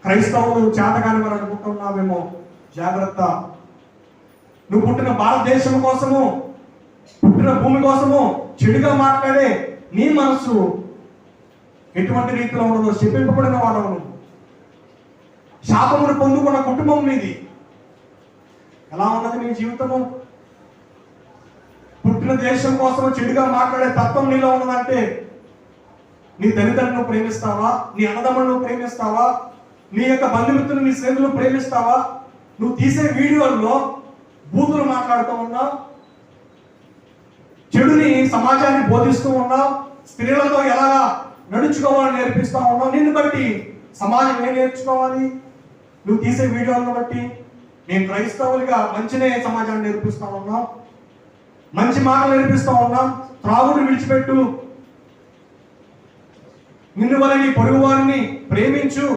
క్రైస్తవులు చేతగాని వారు అనుకుంటున్నావేమో, జాగ్రత్త. నువ్వు పుట్టిన భారతదేశం కోసము, పుట్టిన భూమి కోసము చెడుగా మాట్లాడే నీ మనసు ఎటువంటి రీతిలో ఉండదో శపింపబడిన వాడవు. శాపమును పొందుకున్న కుటుంబం నీది. ఎలా ఉన్నది నీ జీవితము? పుట్టిన దేశం కోసం చెడుగా మాట్లాడే తత్వం నీలో ఉన్నదంటే నీ తల్లిదండ్రులను ప్రేమిస్తావా? నీ అన్నదమ్ములను ప్రేమిస్తావా? నీ యొక్క బంధుమిత్రులు, నీ స్నేహితులను ప్రేమిస్తావా? నువ్వు తీసే వీడియోల్లో బూతులు మాట్లాడుతూ ఉన్నావు, చెడుని సమాజాన్ని బోధిస్తూ ఉన్నావు, స్త్రీలతో ఎలా నడుచుకోవాలని నేర్పిస్తూ ఉన్నావు. నిన్ను బట్టి సమాజం ఏం నేర్చుకోవాలి? నువ్వు తీసే వీడియోలను బట్టి నేను క్రైస్తవులుగా మంచినే సమాజాన్ని నేర్పిస్తూ ఉన్నాం, మంచి మాటలు నేర్పిస్తూ ఉన్నాం. త్రాగుడు విడిచిపెట్టు, నిన్ను వల్ల నీ పొరుగు వారిని ప్రేమించు.